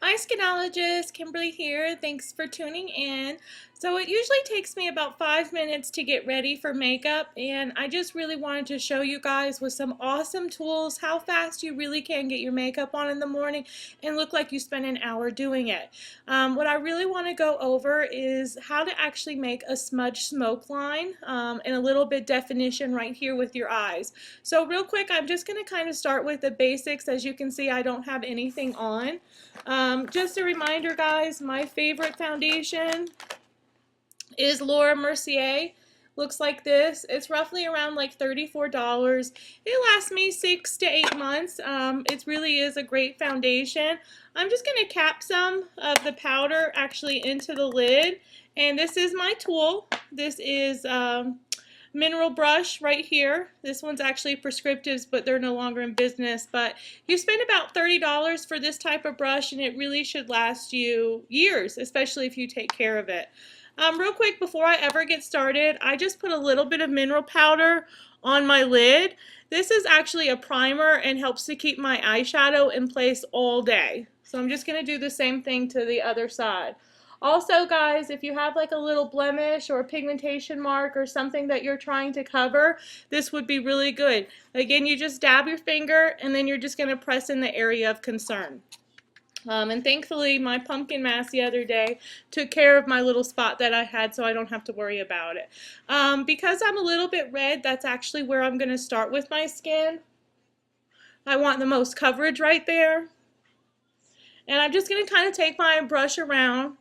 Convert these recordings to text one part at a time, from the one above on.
Hi Skinologist, Kimberly here. Thanks for tuning in. So it usually takes me about 5 minutes to get ready for makeup, and I just really wanted to show you guys with some awesome tools how fast you really can get your makeup on in the morning and look like you spent an hour doing it. What I really want to go over is how to actually make a smudge smoke line and a little bit definition right here with your eyes. So real quick, I'm just going to kind of start with the basics. As you can see, I don't have anything on. Just a reminder, guys, my favorite foundation is Laura Mercier. Looks like this. It's roughly around like $34. It lasts me 6 to 8 months. It really is a great foundation. I'm just going to cap some of the powder actually into the lid. And this is my tool. This is mineral brush right here. This one's actually prescriptives, but they're no longer in business. But you spend about $30 for this type of brush, and it really should last you years, especially if you take care of it. Real quick, before I ever get started, I just put a little bit of mineral powder on my lid. This is actually a primer and helps to keep my eyeshadow in place all day. So I'm just going to do the same thing to the other side. Also, guys, if you have like a little blemish or a pigmentation mark or something that you're trying to cover, this would be really good. Again, you just dab your finger and then you're just going to press in the area of concern. And thankfully, my pumpkin mask the other day took care of my little spot that I had, so I don't have to worry about it. Because I'm a little bit red, that's actually where I'm going to start with my skin. I want the most coverage right there. And I'm just going to kind of take my brush around.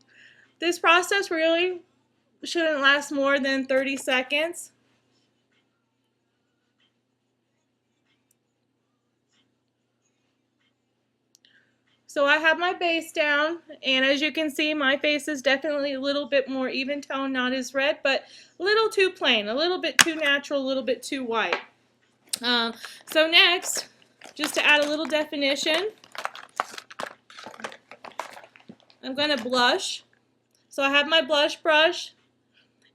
This process really shouldn't last more than 30 seconds. So I have my base down, and as you can see, my face is definitely a little bit more even tone, not as red, but a little too plain, a little bit too natural, a little bit too white. So next, just to add a little definition, I'm going to blush. So I have my blush brush,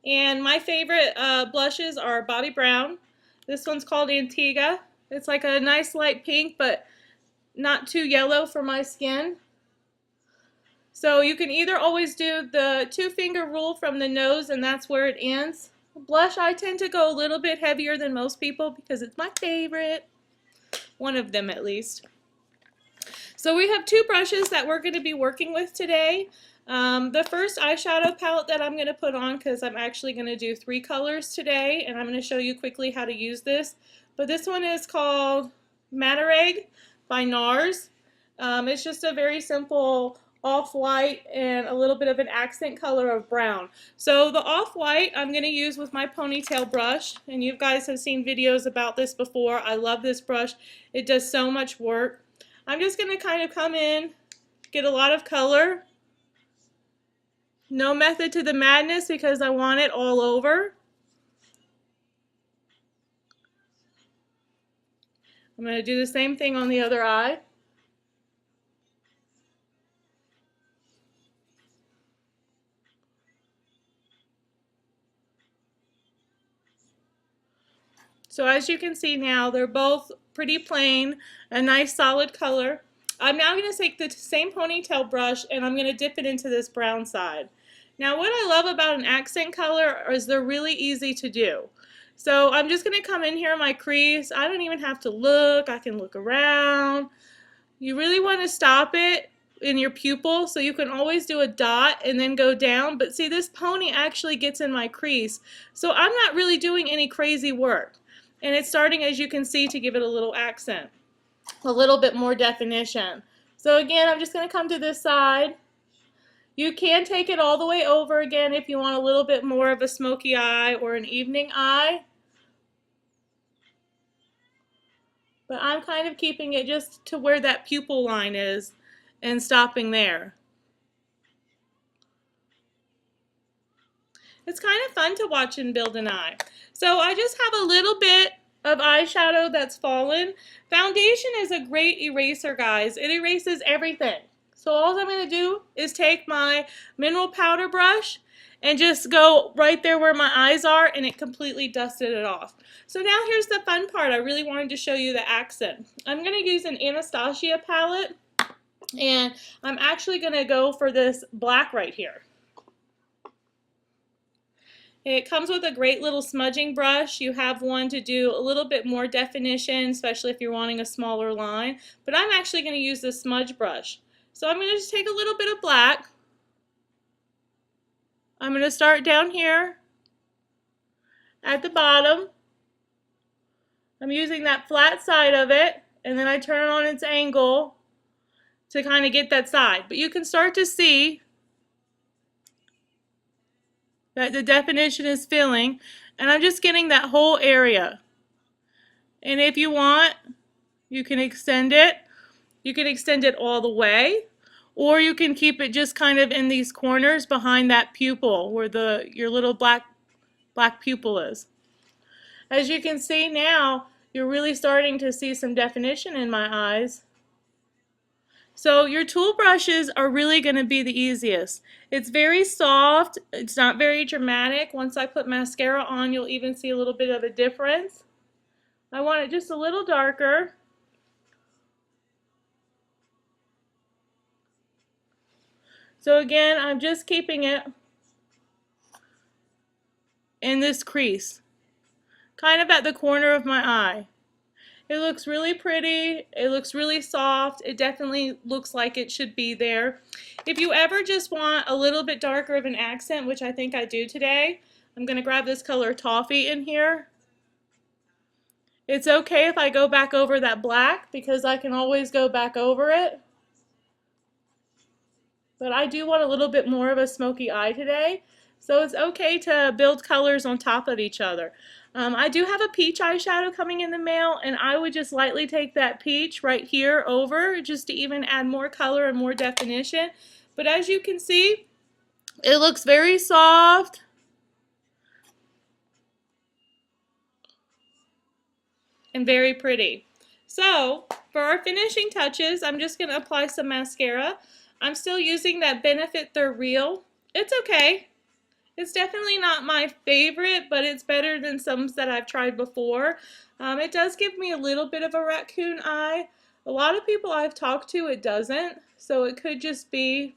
and my favorite blushes are Bobbi Brown. This one's called Antigua. It's like a nice light pink, but not too yellow for my skin. So you can either always do the 2-finger rule from the nose, and that's where it ends. Blush, I tend to go a little bit heavier than most people because it's my favorite. One of them at least. So we have 2 brushes that we're going to be working with today. The first eyeshadow palette that I'm going to put on, because I'm actually going to do 3 colors today, and I'm going to show you quickly how to use this. But this one is called Maddereg by NARS. It's just a very simple off-white and a little bit of an accent color of brown. So the off-white I'm going to use with my ponytail brush, and you guys have seen videos about this before. I love this brush. It does so much work. I'm just going to kind of come in, get a lot of color. No method to the madness because I want it all over. I'm going to do the same thing on the other eye. So as you can see now, they're both pretty plain, a nice solid color. I'm now going to take the same ponytail brush and I'm going to dip it into this brown side. Now what I love about an accent color is they're really easy to do. So I'm just going to come in here in my crease. I don't even have to look. I can look around. You really want to stop it in your pupil, so you can always do a dot and then go down. But see, this pony actually gets in my crease, so I'm not really doing any crazy work. And it's starting, as you can see, to give it a little accent, a little bit more definition. So again, I'm just going to come to this side. You can take it all the way over again if you want a little bit more of a smoky eye or an evening eye. But I'm kind of keeping it just to where that pupil line is and stopping there. It's kind of fun to watch and build an eye. So I just have a little bit of eyeshadow that's fallen. Foundation is a great eraser, guys. It erases everything. So all I'm going to do is take my mineral powder brush and just go right there where my eyes are, and it completely dusted it off. So now here's the fun part. I really wanted to show you the accent. I'm going to use an Anastasia palette. And I'm actually going to go for this black right here. It comes with a great little smudging brush. You have one to do a little bit more definition, especially if you're wanting a smaller line. But I'm actually going to use this smudge brush. So I'm going to just take a little bit of black. I'm going to start down here at the bottom. I'm using that flat side of it, and then I turn it on its angle to kind of get that side. But you can start to see that the definition is filling, and I'm just getting that whole area. And if you want, you can extend it. You can extend it all the way, or you can keep it just kind of in these corners behind that pupil where your little black pupil is. As you can see now, you're really starting to see some definition in my eyes. So your tool brushes are really going to be the easiest. It's very soft. It's not very dramatic. Once I put mascara on, you'll even see a little bit of a difference. I want it just a little darker. So again, I'm just keeping it in this crease, kind of at the corner of my eye. It looks really pretty. It looks really soft. It definitely looks like it should be there. If you ever just want a little bit darker of an accent, which I think I do today, I'm going to grab this color Toffee in here. It's okay if I go back over that black because I can always go back over it. But I do want a little bit more of a smoky eye today. So it's okay to build colors on top of each other. I do have a peach eyeshadow coming in the mail, and I would just lightly take that peach right here over just to even add more color and more definition. But as you can see, it looks very soft. And very pretty. So for our finishing touches, I'm just going to apply some mascara. I'm still using that Benefit They're Real. It's okay. It's definitely not my favorite, but it's better than some that I've tried before. It does give me a little bit of a raccoon eye. A lot of people I've talked to, it doesn't. So it could just be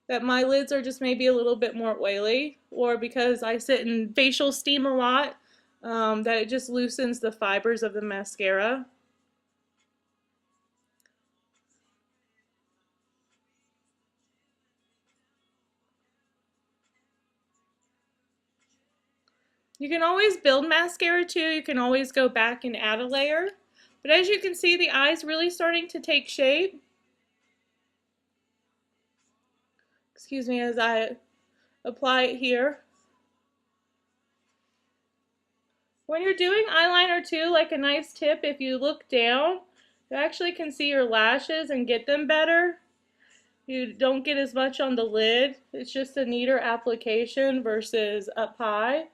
that my lids are just maybe a little bit more oily, or because I sit in facial steam a lot, that it just loosens the fibers of the mascara. You can always build mascara too. You can always go back and add a layer. But as you can see, the eye's really starting to take shape. Excuse me as I apply it here. When you're doing eyeliner too, like a nice tip, if you look down, you actually can see your lashes and get them better. You don't get as much on the lid. It's just a neater application versus up high.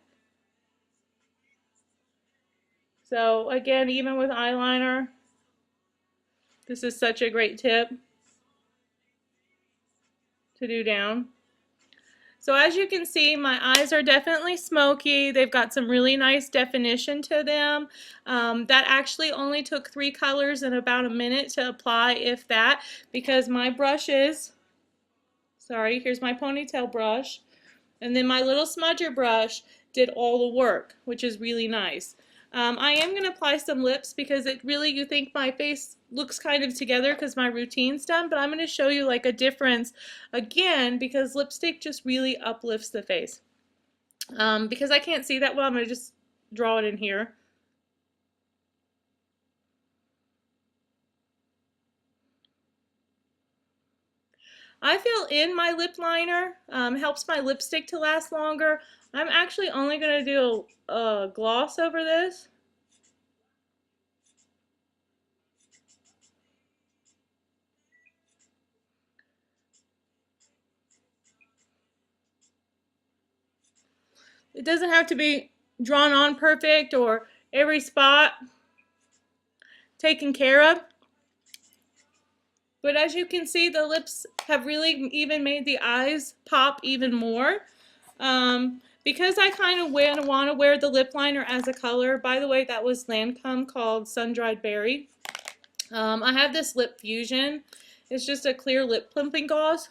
So again, even with eyeliner, this is such a great tip to do down. So as you can see, my eyes are definitely smoky. They've got some really nice definition to them. That actually only took 3 colors in about a minute to apply, if that, because my brushes, sorry, here's my ponytail brush, and then my little smudger brush did all the work, which is really nice. I am going to apply some lips because it really, you think my face looks kind of together because my routine's done, but I'm going to show you like a difference again because lipstick just really uplifts the face. Because I can't see that well, I'm going to just draw it in here. I fill in my lip liner, helps my lipstick to last longer. I'm actually only going to do a gloss over this. It doesn't have to be drawn on perfect or every spot taken care of. But as you can see, the lips have really even made the eyes pop even more. Because I kind of want to wear the lip liner as a color. By the way, that was Lancome called Sun Dried Berry. I have this Lip Fusion, It's just a clear lip plumping gauze.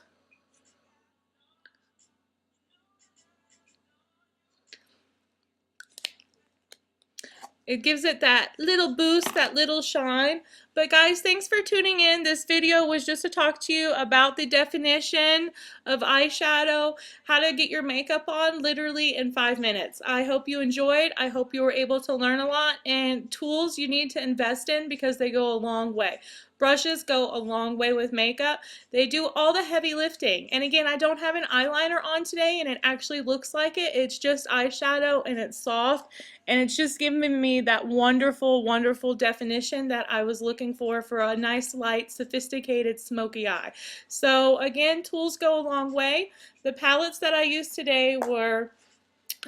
It gives it that little boost, that little shine. But guys, thanks for tuning in. This video was just to talk to you about the definition of eyeshadow, how to get your makeup on literally in 5 minutes. I hope you enjoyed. I hope you were able to learn a lot, and tools you need to invest in because they go a long way. Brushes go a long way with makeup. They do all the heavy lifting. And again, I don't have an eyeliner on today, and it actually looks like it. It's just eyeshadow, and it's soft, and it's just giving me that wonderful, wonderful definition that I was looking for a nice, light, sophisticated, smoky eye. So again, tools go a long way. The palettes that I used today were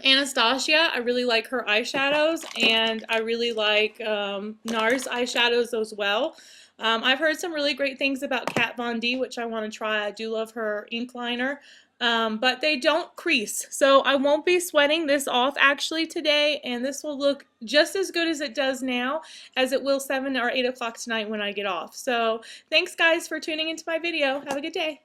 Anastasia. I really like her eyeshadows, and I really like NARS eyeshadows as well. I've heard some really great things about Kat Von D, which I want to try. I do love her ink liner. But they don't crease, so I won't be sweating this off actually today, and this will look just as good as it does now as it will 7 or 8 o'clock tonight when I get off. So thanks guys for tuning into my video. Have a good day.